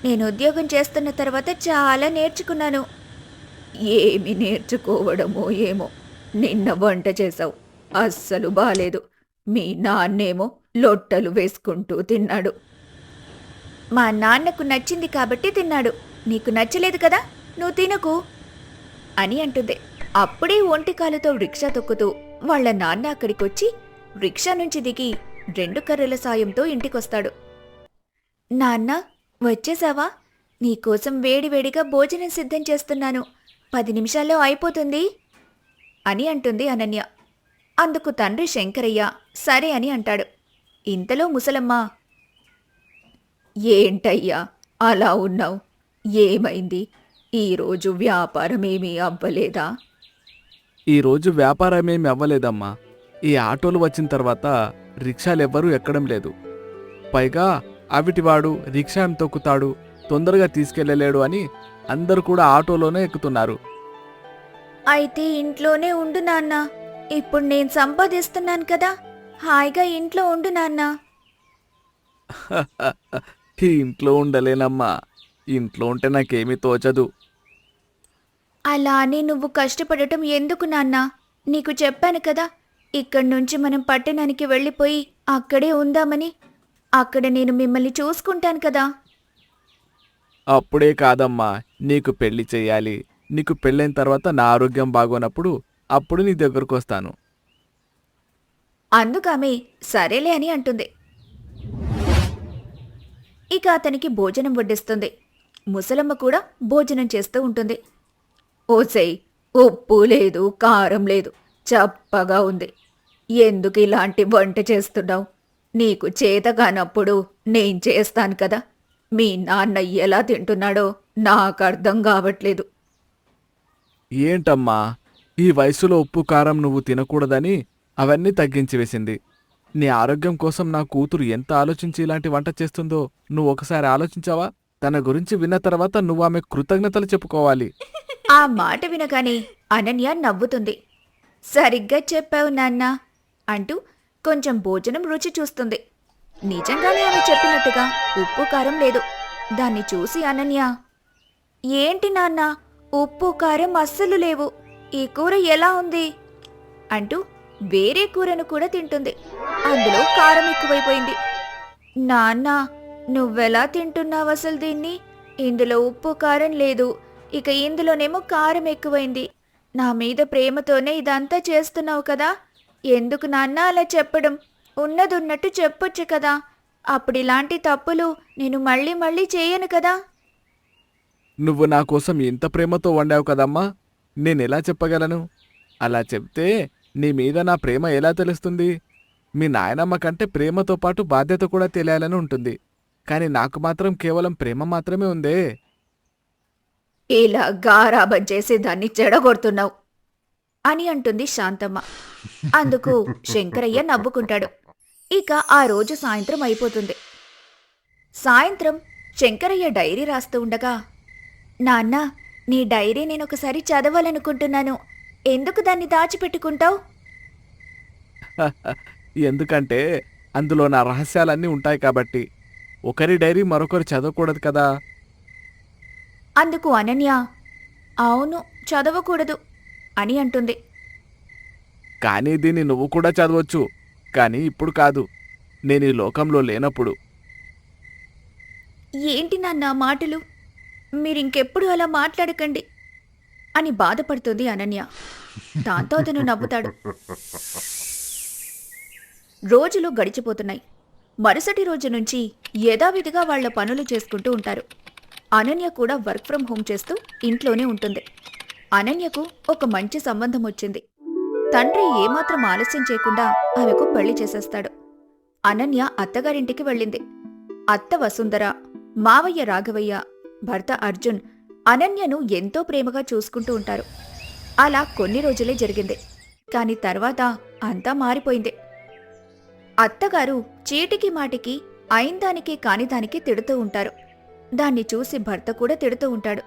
Speaker 2: నేను ఉద్యోగం చేస్తున్న తర్వాత చాలా నేర్చుకున్నాను.
Speaker 3: ఏమి నేర్చుకోవడమో ఏమో, నిన్న వంట చేశావు, అస్సలు బాలేదు. మీ నాన్నేమో లొట్టలు వేసుకుంటూ తిన్నాడు.
Speaker 2: మా నాన్నకు నచ్చింది కాబట్టి తిన్నాడు. నీకు నచ్చలేదు కదా, నువ్వు తినకు అని అంటుంది. అప్పుడే ఒంటికాలుతో రిక్షా తొక్కుతూ వాళ్ళ నాన్న అక్కడికొచ్చి రిక్షా నుంచి దిగి 2 కర్రల సాయంతో ఇంటికొస్తాడు. నాన్న, వచ్చేసావా? నీకోసం వేడివేడిగా భోజనం సిద్ధం చేస్తున్నాను. 10 నిమిషాల్లో అయిపోతుంది అని అంటుంది అనన్య. అందుకు తండ్రి శంకరయ్య సరే అని అంటాడు. ఇంతలో ముసలమ్మ,
Speaker 3: ఏంటయ్యా అలా ఉన్నావు? ఏమైంది? ఈరోజు వ్యాపారమేమీ అవ్వలేదా?
Speaker 5: ఈరోజు వ్యాపారమేమి అవ్వలేదమ్మా. ఈ ఆటోలు వచ్చిన తర్వాత రిక్షాలెవ్వరూ ఎక్కడం లేదు. పైగా అవిటివాడు రిక్షా తొక్కుతాడు, తొందరగా తీసుకెళ్లలేడు అని అందరూ కూడా ఆటోలోనే ఎక్కుతున్నారు.
Speaker 2: అయితే ఇంట్లోనే ఉండు నాన్న. ఇప్పుడు నేను సంపాదిస్తున్నాను కదా, హాయిగా ఇంట్లో ఉండు నాన్న.
Speaker 5: ఈ ఇంట్లో ఉండలేనమ్మా. ఇంట్లో ఉంటే నాకేమీ తోచదు.
Speaker 2: అలా అని నువ్వు కష్టపడటం ఎందుకు నాన్న? నీకు చెప్పాను కదా, ఇక్కడి నుంచి మనం పట్టణానికి వెళ్ళిపోయి అక్కడే ఉందామని. అక్కడ నేను మిమ్మల్ని చూసుకుంటాను కదా.
Speaker 5: అప్పుడే కాదమ్మా, నీకు పెళ్లి చెయ్యాలి. నీకు పెళ్ళైన తర్వాత నా ఆరోగ్యం బాగోనప్పుడు అప్పుడు నీ దగ్గరకు వస్తాను.
Speaker 2: అందుకామె సరేలే అని అంటుంది. ఇక అతనికి భోజనం వడ్డిస్తుంది. ముసలమ్మ కూడా భోజనం చేస్తూ ఉంటుంది.
Speaker 3: ఓసేయ్, ఉప్పు లేదు, కారం లేదు, చప్పగా ఉంది. ఎందుకు ఇలాంటి వంట చేస్తున్నావు? నీకు చేత కానప్పుడు నేను చేస్తాను కదా. మీ నాన్న ఎలా తింటున్నాడో నాకు అర్థం కావట్లేదు.
Speaker 5: ఏంటమ్మా, ఈ వయసులో ఉప్పు కారం నువ్వు తినకూడదని అవన్నీ తగ్గించి వేసింది. నీ ఆరోగ్యం కోసం నా కూతురు ఎంత ఆలోచించి ఇలాంటి వంట చేస్తుందో నువ్వు ఒకసారి ఆలోచించావా? తన గురించి విన్న తర్వాత నువ్వు ఆమె కృతజ్ఞతలు చెప్పుకోవాలి.
Speaker 2: ఆ మాట వినగానే అనన్య నవ్వుతుంది. సరిగ్గా చెప్పావు నాన్న అంటూ కొంచెం భోజనం రుచి చూస్తుంది. నిజంగానే ఆమె చెప్పినట్టుగా ఉప్పు కారం లేదు. దాన్ని చూసి అనన్య, ఏంటి నాన్న, ఉప్పు కారం అస్సలు లేవు, ఈ కూర ఎలా ఉంది అంటూ వేరే కూరను కూడా తింటుంది. అందులో కారం ఎక్కువైపోయింది. నాన్న, నువ్వెలా తింటున్నావు అసలు దీన్ని? ఇందులో ఉప్పు కారం లేదు, ఇక ఇందులోనేమో కారం ఎక్కువైంది. నా మీద ప్రేమతోనే ఇదంతా చేస్తున్నావు కదా, ఎందుకు నాన్న అలా చెప్పడం? ఉన్నదున్నట్టు చెప్పొచ్చు కదా. అప్పుడిలాంటి తప్పులు నేను మళ్ళీ మళ్ళీ చేయను కదా.
Speaker 5: నువ్వు నా కోసం ఇంత ప్రేమతో వండావు కదమ్మా, నేనెలా చెప్పగలను? అలా చెప్తే నీ మీద నా ప్రేమ ఎలా తెలుస్తుంది? మీ నాయనమ్మ కంటే ప్రేమతో పాటు బాధ్యత కూడా తెలియాలని ఉంటుంది. కానీ నాకు మాత్రం కేవలం ప్రేమ మాత్రమే ఉందే.
Speaker 3: ఇలా గారాబం చేసి దాన్ని చెడగొడుతున్నావు
Speaker 2: అని అంటుంది శాంతమ్మ. అందుకు శంకరయ్య నవ్వుకుంటాడు. ఇక ఆ రోజు సాయంత్రం అయిపోతుంది. సాయంత్రం శంకరయ్య డైరీ రాస్తూ ఉండగా, నాన్న, నీ డైరీ నేనొకసారి చదవాలనుకుంటున్నాను. ఎందుకు దాన్ని దాచిపెట్టుకుంటావు?
Speaker 5: ఎందుకంటే అందులో నా రహస్యాలన్నీ ఉంటాయి కాబట్టి. ఒకరి డైరీ మరొకరు చదవకూడదు కదా.
Speaker 2: అందుకు అనన్య, అవును, చదవకూడదు అని అంటుంది.
Speaker 5: కానీ దీన్ని నువ్వు కూడా చదవచ్చు, కానీ ఇప్పుడు కాదు, నేను ఈ లోకంలో లేనప్పుడు.
Speaker 2: ఏంటి నాన్న మాటలు? మీరింకెప్పుడు అలా మాట్లాడకండి అని బాధపడుతుంది అనన్య. దాంతో అతను నవ్వుతాడు. రోజులు గడిచిపోతున్నాయి. మరుసటి రోజు నుంచి యథావిధిగా వాళ్ల పనులు చేసుకుంటూ ఉంటారు. అనన్య కూడా వర్క్ ఫ్రం హోం చేస్తూ ఇంట్లోనే ఉంటుంది. అనన్యకు ఒక మంచి సంబంధం వచ్చింది. తండ్రి ఏమాత్రం ఆలస్యం చేయకుండా ఆమెకు పెళ్లి చేసేస్తాడు. అనన్య అత్తగారింటికి వెళ్ళింది. అత్త వసుంధర, మావయ్య రాఘవయ్య, భర్త అర్జున్ అనన్యను ఎంతో ప్రేమగా చూసుకుంటూ ఉంటారు. అలా కొన్ని రోజులే జరిగింది. కాని తర్వాత అంతా మారిపోయింది. అత్తగారు చీటికి మాటికి అయిందానికి కానిదానికి తిడుతూ ఉంటారు. దాన్ని చూసి భర్త కూడా తిడుతూ ఉంటాడు.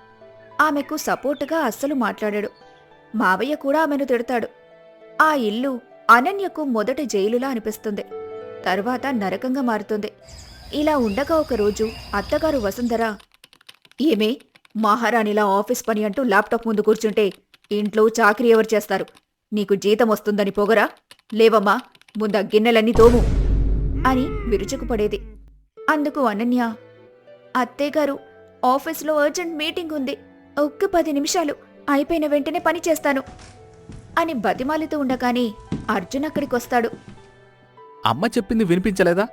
Speaker 2: ఆమెకు సపోర్టుగా అస్సలు మాట్లాడాడు. మావయ్య కూడా ఆమెను తిడతాడు. ఆ ఇల్లు అనన్యకు మొదట జైలులా అనిపిస్తుంది. తర్వాత నరకంగా మారుతుంది. ఇలా ఉండగా ఒకరోజు అత్తగారు వసుంధర, ఏమే, మహారాణిలా ఆఫీస్ పని అంటూ ల్యాప్టాప్ ముందు కూర్చుంటే ఇంట్లో చాకరీ ఎవరు చేస్తారు? నీకు జీతం వస్తుందని పొగరా? లేవమ్మా, ముందా గిన్నెలన్నీ తోము అని విరుచుకుపడేది. అందుకు అనన్య, అత్తయ్యగారు, ఆఫీసులో అర్జెంట్ మీటింగ్ ఉంది, ఒక్క 10 నిమిషాలు, అయిపోయిన వెంటనే పని చేస్తాను అని బతిమాలుతూ ఉండగానే అర్జున్ అక్కడికొస్తాడు.
Speaker 5: అమ్మ చెప్పింది వినిపించలేదా?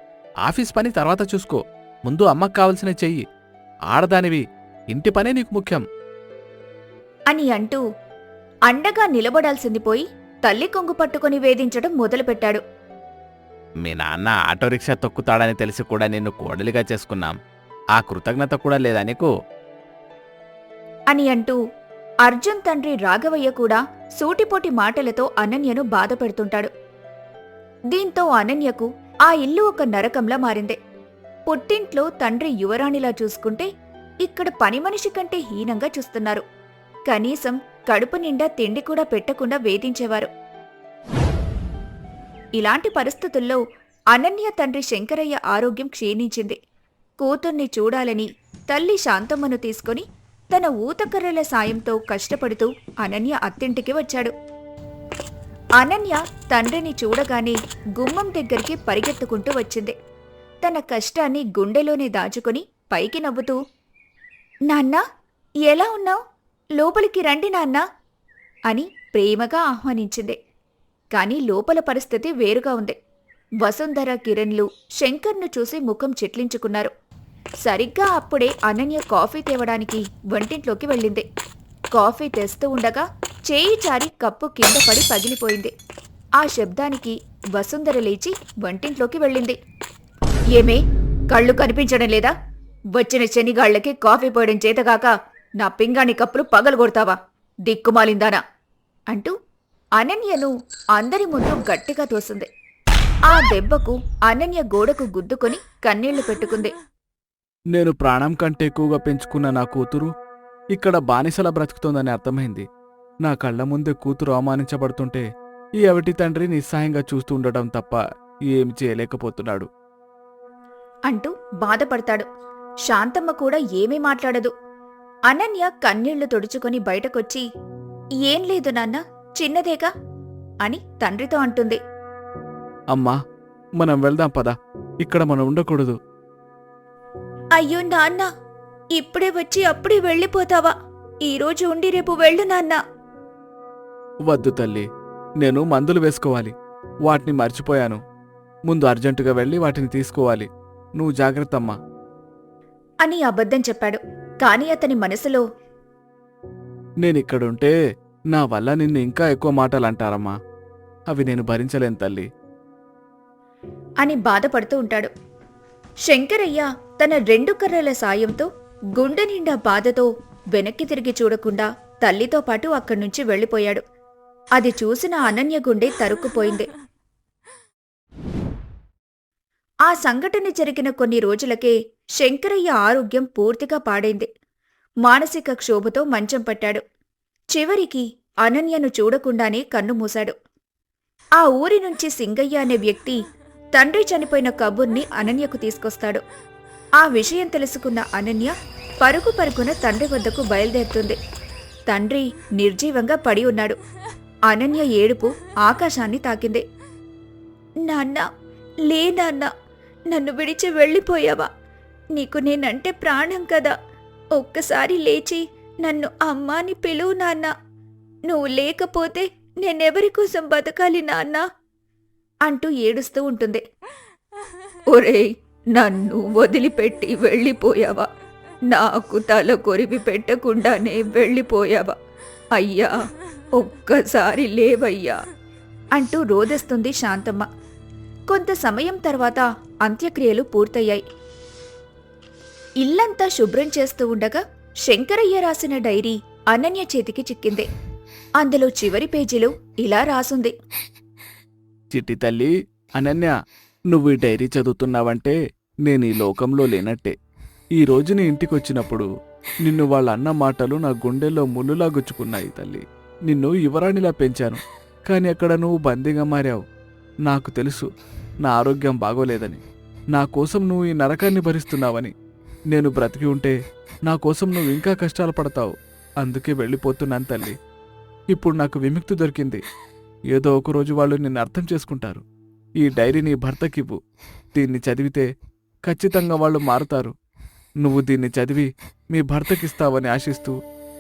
Speaker 5: ఆఫీస్ పని తర్వాత చూసుకో, ముందు అమ్మకు కావలసిన చెయ్యి. ఆడదానివి, ఇంటి పనే నీకు ముఖ్యం
Speaker 2: అని అంటూ అండగా నిలబడాల్సింది పోయి తల్లి కొంగు పట్టుకుని వేధించడం మొదలుపెట్టాడు.
Speaker 5: మీ నాన్న ఆటో రిక్షా తొక్కుతాడని తెలిసి కూడా నిన్ను కోడలిగా చేసుకున్నాం. ఆ కృతజ్ఞత కూడా లేదా నీకు?
Speaker 2: అని అంటూ అర్జున్ తండ్రి రాఘవయ్య కూడా సూటిపోటి మాటలతో అనన్యను బాధ పెడుతుంటాడు. దీంతో అనన్యకు ఆ ఇల్లు ఒక నరకంలా మారింది. పుట్టింట్లో తండ్రి యువరాణిలా చూసుకుంటే ఇక్కడ పని మనిషి కంటే హీనంగా చూస్తున్నారు. కనీసం కడుపు నిండా తిండి కూడా పెట్టకుండా వేధించేవారు. ఇలాంటి పరిస్థితుల్లో అనన్య తండ్రి శంకరయ్య ఆరోగ్యం క్షీణించింది. కూతుర్ని చూడాలని తల్లి శాంతమ్మను తీసుకుని తన ఊతకర్రల సాయంతో కష్టపడుతూ అనన్య అత్తింటికి వచ్చాడు. అనన్య తండ్రిని చూడగానే గుమ్మం దగ్గరికి పరిగెత్తుకుంటూ వచ్చింది. తన కష్టాన్ని గుండెలోనే దాచుకుని పైకి నవ్వుతూ, నాన్నా, ఎలా ఉన్నావ్? లోపలికి రండి నాన్నా అని ప్రేమగా ఆహ్వానించింది. కాని లోపల పరిస్థితి వేరుగా ఉంది. వసుంధర, కిరణ్లు శంకర్ను చూసి ముఖం చిట్లించుకున్నారు. సరిగ్గా అప్పుడే అనన్య కాఫీ తేవడానికి వంటింట్లోకి వెళ్ళింది. కాఫీ తెస్తూ ఉండగా చేయి చారి కప్పు కింద పడి పగిలిపోయింది. ఆ శబ్దానికి వసుంధర లేచి వంటింట్లోకి వెళ్ళింది. ఏమే, కళ్ళు కనిపించడం లేదా? వచ్చిన శనిగాళ్లకి కాఫీ పోయడం చేతగాక నా పింగాణి కప్పులు పగలగొడతావా, దిక్కుమాలిందానా అంటూ అనన్యను అందరి ముందు గట్టిగా తోసింది. ఆ దెబ్బకు అనన్య గోడకు గుద్దుకొని కన్నీళ్లు పెట్టుకుంది.
Speaker 5: నేను ప్రాణం కంటే ఎక్కువగా పెంచుకున్న నా కూతురు ఇక్కడ బానిసలా బ్రతుకుతోందని అర్థమైంది. నా కళ్ల ముందే కూతురు అవమానించబడుతుంటే ఈ అవిటి తండ్రి నిస్సహాయంగా చూస్తూ ఉండటం తప్ప ఏమి చేయలేకపోతున్నాడు
Speaker 2: అంటూ బాధపడతాడు. శాంతమ్మ కూడా ఏమీ మాట్లాడదు. అనన్య కన్నీళ్లు తుడుచుకొని బయటకొచ్చి, ఏం లేదు నాన్న, చిన్నదేగా అని తండ్రితో అంటుంది.
Speaker 5: అమ్మా, మనం వెళ్దాం పద, ఇక్కడ మనం ఉండకూడదు.
Speaker 2: అయ్యో నాన్న, ఇప్పుడే వచ్చి అప్పుడే వెళ్ళిపోతావా? ఈరోజు ఉండి రేపు వెళ్ళు నాన్నా.
Speaker 5: వద్దు తల్లి, నేను మందులు వేసుకోవాలి, వాటిని మర్చిపోయాను. ముందు అర్జెంటుగా వెళ్ళి వాటిని తీసుకోవాలి. నువ్వు జాగ్రత్తమ్మా.
Speaker 3: అని అబద్ధం చెప్పాడు. కాని అతని మనసులో
Speaker 5: నేనిక్కడుంటే నా వల్ల నిన్ను ఇంకా ఎక్కువ మాటలు అంటారమ్మా. అవి నేను భరించలేను తల్లి.
Speaker 3: అని బాధపడుతూ ఉంటాడు. శంకరయ్య తన 2 కర్రల సాయంతో గుండె నిండా బాధతో వెనక్కి తిరిగి చూడకుండా తల్లితో పాటు అక్కడ్నుంచి వెళ్ళిపోయాడు. అది చూసిన అనన్య గుండె తరుక్కుపోయింది. ఆ సంఘటన జరిగిన కొన్ని రోజులకే శంకరయ్య ఆరోగ్యం పూర్తిగా పాడైంది. మానసిక క్షోభతో మంచం పట్టాడు. చివరికి అనన్యను చూడకుండానే కన్నుమూశాడు. ఆ ఊరి నుంచి సింగయ్య అనే వ్యక్తి తండ్రి చనిపోయిన కబుర్ని అనన్యకు తీసుకొస్తాడు. ఆ విషయం తెలుసుకున్న అనన్య పరుగు పరుగున తండ్రి వద్దకు బయలుదేరుతుంది. తండ్రి నిర్జీవంగా పడి ఉన్నాడు. అనన్య ఏడుపు ఆకాశాన్ని తాకింది. నాన్నా, లే నాన్నా, నన్ను విడిచి వెళ్ళిపోయావా? నీకు నేనంటే ప్రాణం కదా. ఒక్కసారి లేచి నన్ను అమ్మాని పిలువు నాన్నా. నువ్వు లేకపోతే నేనెవరి కోసం బతకాలి నాన్నా అంటూ ఏడుస్తూ ఉంటుంది. ఒరేయ్, నన్ను వదిలిపెట్టి వెళ్ళిపోయావా? నాకు తల కొరివి పెట్టకుండానే వెళ్ళిపోయావా? అయ్యా, ఒక్కసారి లేవయ్యా అంటూ రోదస్తుంది శాంతమ్మ. కొంత సమయం తర్వాత అంత్యక్రియలు పూర్తయ్యాయి. ఇల్లంతా శుభ్రం చేస్తూ ఉండగా శంకరయ్య రాసిన డైరీ అనన్య చేతికి చిక్కింది. అందులో చివరి పేజీలో ఇలా రాసుంది.
Speaker 5: చిట్టి తల్లి అనన్య, నువ్వు ఈ డైరీ చదువుతున్నావంటే నేను ఈ లోకంలో లేనట్టే. ఈ రోజు నీ ఇంటికొచ్చినప్పుడు నిన్ను వాళ్ళ అన్న మాటలు నా గుండెల్లో ముళ్ళులా గుచ్చుకున్నాయి తల్లి. నిన్ను యువరాణిలా పెంచాను, కాని అక్కడ నువ్వు బందీగా మారావు. నాకు తెలుసు నా ఆరోగ్యం బాగోలేదని. నా కోసం నువ్వు ఈ నరకాన్ని భరిస్తున్నావని. నేను బ్రతికి ఉంటే నా కోసం నువ్వు ఇంకా కష్టాలు పడతావు. అందుకే వెళ్ళిపోతున్నాను తల్లి. ఇప్పుడు నాకు విముక్తి దొరికింది. ఏదో ఒకరోజు వాళ్ళు నిన్ను అర్థం చేసుకుంటారు. ఈ డైరీ నీ భర్తకివ్వు. దీన్ని చదివితే ఖచ్చితంగా వాళ్ళు మారుతారు. నువ్వు దీన్ని చదివి మీ భర్తకిస్తావని ఆశిస్తూ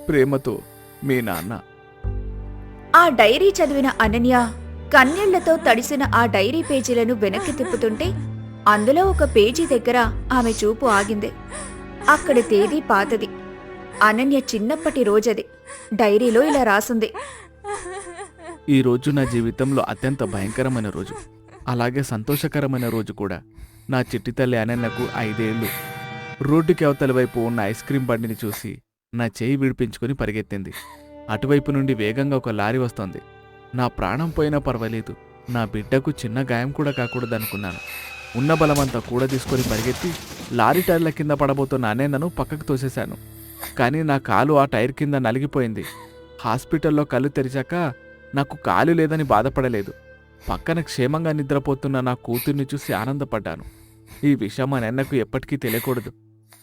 Speaker 5: ప్రేమతో మీ నాన్న.
Speaker 3: ఆ డైరీ చదివిన అనన్య కన్నీళ్లతో తడిసిన ఆ డైరీ పేజీలను వెనక్కి తిప్పుతుంటే అందులో ఒక పేజీ దగ్గర ఆమె చూపు ఆగింది. అక్కడి తేదీ పాతది. అనన్య చిన్నప్పటి రోజది. డైరీలో ఇలా రాసుంది.
Speaker 5: ఈ రోజు నా జీవితంలో అత్యంత భయంకరమైన రోజు, అలాగే సంతోషకరమైన రోజు కూడా. నా చిట్టి తల్లి అనన్యకు 5 ఏళ్ళు. రోడ్డుకి అవతల వైపు ఉన్న ఐస్ క్రీం బండిని చూసి నా చేయి విడిపించుకుని పరిగెత్తింది. అటువైపు నుండి వేగంగా ఒక లారీ వస్తోంది. నా ప్రాణం పోయినా పర్వాలేదు, నా బిడ్డకు చిన్న గాయం కూడా కాకూడదనుకున్నాను. ఉన్న బలమంతా కూడా తీసుకొని పరిగెత్తి లారీ టైర్ల కింద పడబోతున్న అనన్యను పక్కకు తోసేశాను. కానీ నా కాలు ఆ టైర్ కింద నలిగిపోయింది. హాస్పిటల్లో కళ్ళు తెరిచాక నాకు కాలు లేదని బాధపడలేదు. పక్కన క్షేమంగా నిద్రపోతున్న నా కూతుర్ని చూసి ఆనందపడ్డాను. ఈ విషయం మా నాన్నకు ఎప్పటికీ తెలియకూడదు.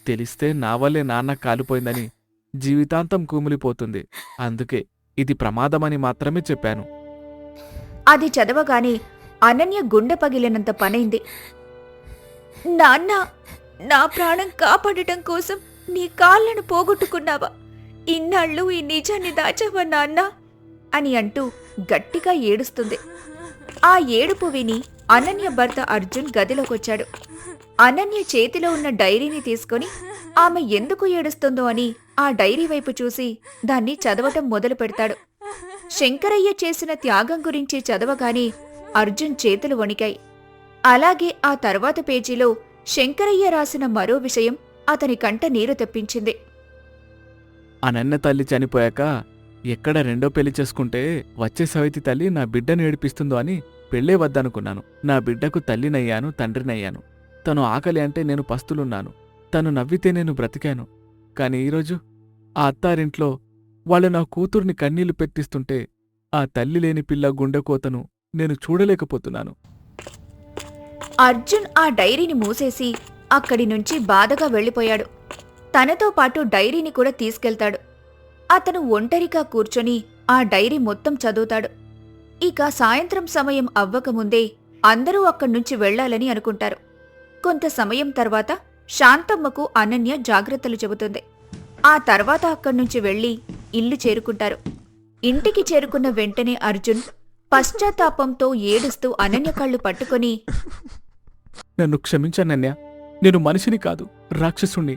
Speaker 5: తెలిస్తే నా వల్లే నాన్న కాలిపోయిందని జీవితాంతం కుమిలిపోతుంది. అందుకే ఇది ప్రమాదమని మాత్రమే చెప్పాను.
Speaker 3: అది చదవగానే అనన్య గుండె పగిలినంత పనైంది. నాన్న, నా ప్రాణం కాపాడటం కోసం నీ కాళ్లను పోగొట్టుకున్నావా? ఇన్నాళ్ళు ఈ నిజాన్ని దాచావా నాన్న అని అంటూ గట్టిగా ఏడుస్తుంది. ఆ ఏడుపు విని అనన్య భర్త అర్జున్ గదిలోకొచ్చాడు. అనన్య చేతిలో ఉన్న డైరీని తీసుకొని ఆమె ఎందుకు ఏడుస్తుందో అని ఆ డైరీ వైపు చూసి దాన్ని చదవటం మొదలు పెడతాడు. శంకరయ్య చేసిన త్యాగం గురించి చదవగానే అర్జున్ చేతులు వణికాయి. అలాగే ఆ తర్వాత పేజీలో శంకరయ్య రాసిన మరో విషయం అతని కంట నీరు తెప్పించింది.
Speaker 5: అనన్య తల్లి చనిపోయాక ఎక్కడ రెండో పెళ్లి చేసుకుంటే వచ్చే సవితి తల్లి నా బిడ్డను ఏడిపిస్తుందో అని పెళ్లే వద్దనుకున్నాను. నా బిడ్డకు తల్లినయ్యాను, తండ్రినయ్యాను. తను ఆకలి అంటే నేను పస్తులున్నాను. తను నవ్వితే నేను బ్రతికాను. కాని ఈరోజు ఆ అత్తారింట్లో వాళ్ళు నా కూతుర్ని కన్నీళ్లు పెట్టిస్తుంటే ఆ తల్లి లేని పిల్ల గుండెకోతను నేను చూడలేకపోతున్నాను.
Speaker 3: అర్జున్ ఆ డైరీని మూసేసి అక్కడి నుంచి బాధగా వెళ్ళిపోయాడు. తనతో పాటు డైరీని కూడా తీసుకెళ్తాడు. అతను ఒంటరిగా కూర్చొని ఆ డైరీ మొత్తం చదువుతాడు. ఇక సాయంత్రం సమయం అవ్వకముందే అందరూ అక్కడ్నుంచి వెళ్లాలని అనుకుంటారు. కొంత సమయం తర్వాత శాంతమ్మకు అనన్య జాగ్రత్తలు చెబుతుంది. ఆ తర్వాత అక్కడ్నుంచి వెళ్లి ఇల్లు చేరుకుంటారు. ఇంటికి చేరుకున్న వెంటనే అర్జున్
Speaker 2: పశ్చాత్తాపంతో ఏడుస్తూ అనన్య కళ్ళు పట్టుకొని
Speaker 5: నన్ను క్షమించనన్య. నేను మనిషిని కాదు, రాక్షసుణ్ణి.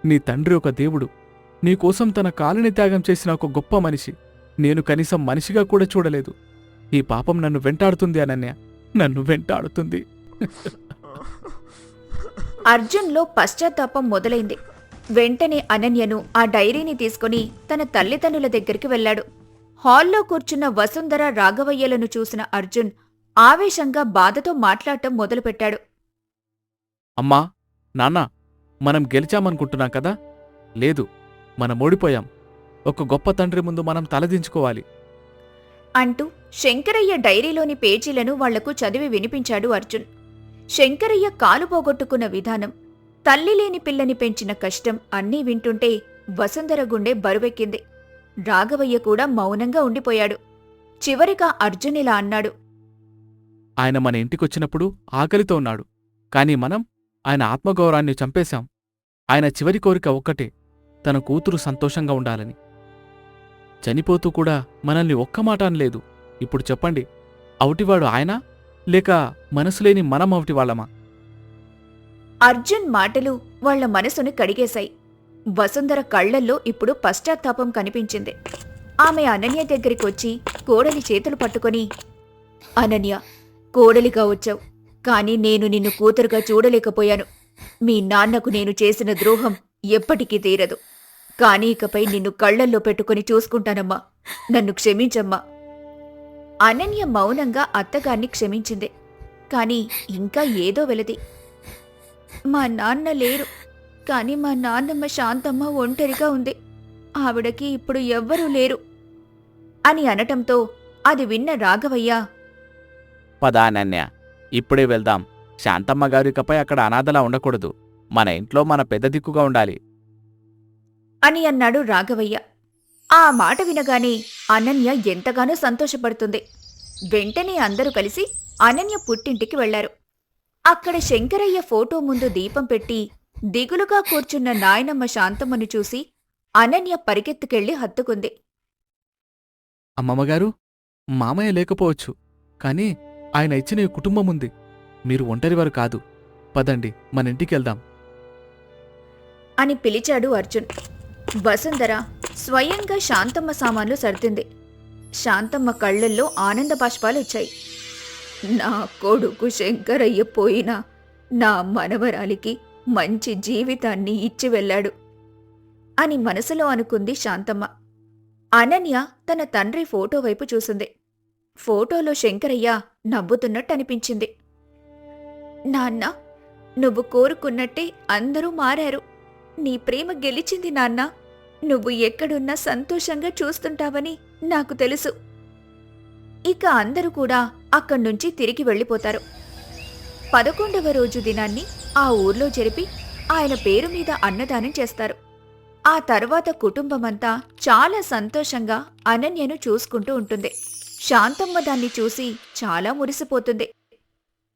Speaker 5: నీ తండ్రి ఒక దేవుడు. నీకోసం తన కాలిని త్యాగం చేసిన ఒక గొప్ప మనిషి. నేను కనీసం మనిషిగా కూడా చూడలేదు. ఈ పాపం నన్ను వెంటాడుతుంది అనన్య, నన్ను వెంటాడుతుంది.
Speaker 2: అర్జున్లో పశ్చాత్తాపం మొదలైంది. వెంటనే అనన్యను ఆ డైరీని తీసుకుని తన తల్లిదండ్రుల దగ్గరికి వెళ్ళాడు. హాల్లో కూర్చున్న వసుంధర, రాఘవయ్యలను చూసిన అర్జున్ ఆవేశంగా బాధతో మాట్లాడటం మొదలుపెట్టాడు.
Speaker 5: అమ్మా, నాన్నా, మనం గెలిచామనుకుంటున్నాం కదా? లేదు, మనం ఓడిపోయాం. ఒక గొప్ప తండ్రి ముందు మనం తలదించుకోవాలి
Speaker 2: అంటూ శంకరయ్య డైరీలోని పేజీలను వాళ్లకు చదివి వినిపించాడు అర్జున్. శంకరయ్య కాలు పోగొట్టుకున్న విధానం, తల్లి లేని పిల్లని పెంచిన కష్టం అన్నీ వింటుంటే వసుంధర గుండె బరువెక్కింది. రాఘవయ్య కూడా మౌనంగా ఉండిపోయాడు. చివరిగా అర్జున్ ఇలా అన్నాడు.
Speaker 5: ఆయన మన ఇంటికొచ్చినప్పుడు ఆకలితో ఉన్నాడు. కాని మనం ఆయన ఆత్మగౌరవాన్ని చంపేశాం. ఆయన చివరి కోరిక ఒక్కటే, తన కూతురు సంతోషంగా ఉండాలని. చనిపోతూ కూడా మనల్ని ఒక్క మాట అనలేదు. ఇప్పుడు చెప్పండి, అవుటివాడు ఆయన, లేక మనసులేని మనం అవుటివాళ్లమా?
Speaker 2: అర్జున్ మాటలు వాళ్ల మనసుని కడిగేశాయి. వసుంధర కళ్లల్లో ఇప్పుడు పశ్చాత్తాపం కనిపించింది. ఆమె అనన్య దగ్గరికొచ్చి కోడలి చేతులు పట్టుకొని, అనన్య, కోడలిగా వచ్చావు, కాని నేను నిన్ను కూతురుగా చూడలేకపోయాను. మీ నాన్నకు నేను చేసిన ద్రోహం ఎప్పటికీ తీరదు. కాని ఇకపై నిన్ను కళ్లల్లో పెట్టుకుని చూసుకుంటానమ్మా, నన్ను క్షమించమ్మా. అనన్య మౌనంగా అత్తగారిని క్షమించింది. కాని ఇంకా ఏదో వెలది. మా నాన్న లేరు, కాని మా నాన్నమ్మ శాంతమ్మ ఒంటరిగా ఉంది. ఆవిడకి ఇప్పుడు ఎవ్వరూ లేరు అని అనటంతో అది విన్న రాఘవయ్య,
Speaker 5: పదానన్య, ఇప్పుడే వెళ్దాం. శాంతమ్మ గారు ఇకపై అక్కడ అనాథలా ఉండకూడదు. మన ఇంట్లో మన పెద్ద దిక్కుగా ఉండాలి
Speaker 2: అని అన్నాడు రాఘవయ్య. ఆ మాట వినగానే అనన్య ఎంతగానో సంతోషపడుతుంది. వెంటనే అందరూ కలిసి అనన్య పుట్టింటికి వెళ్లారు. అక్కడ శంకరయ్య ఫోటో ముందు దీపం పెట్టి దిగులుగా కూర్చున్న నాయనమ్మ శాంతమ్మను చూసి అనన్య పరిగెత్తుకెళ్లి హత్తుకుంది.
Speaker 5: అమ్మమ్మగారు, మామయ్య లేకపోవచ్చు, కాని ఆయన ఇచ్చిన ఈ కుటుంబముంది. మీరు ఒంటరివారు కాదు. పదండి, మన ఇంటికెళ్దాం
Speaker 2: అని పిలిచాడు అర్జున్. వసుంధర స్వయంగా శాంతమ్మ సామాన్లు సర్దింది. శాంతమ్మ కళ్లల్లో ఆనంద బాష్పాలొచ్చాయి. నా కొడుకు శంకరయ్య పోయినా నా మనవరాలికి మంచి జీవితాన్ని ఇచ్చి వెళ్ళాడు అని మనసులో అనుకుంది శాంతమ్మ. అనన్య తన తండ్రి ఫోటో వైపు చూసింది. ఫోటోలో శంకరయ్య నవ్వుతున్నట్టనిపించింది. నాన్న, నువ్వు కోరుకున్నట్టే అందరూ మారారు. నీ ప్రేమ గెలిచింది నాన్న. నువ్వు ఎక్కడున్నా సంతోషంగా చూస్తుంటావని నాకు తెలుసు. ఇక అందరూ కూడా అక్కడ్నుంచి తిరిగి వెళ్ళిపోతారు. 11వ రోజు దినాన్ని ఆ ఊర్లో జరిపి ఆయన పేరు మీద అన్నదానం చేస్తారు. ఆ తర్వాత కుటుంబమంతా చాలా సంతోషంగా అనన్యను చూసుకుంటూ ఉంటుంది. శాంతమ్మ దాన్ని చూసి చాలా మురిసిపోతుంది.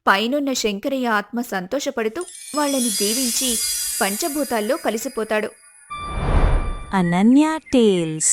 Speaker 2: పైనున్న శంకరయ్య ఆత్మ సంతోషపడుతూ వాళ్ళని దీవించి పంచభూతాల్లో కలిసిపోతాడు.
Speaker 4: Ananya Tales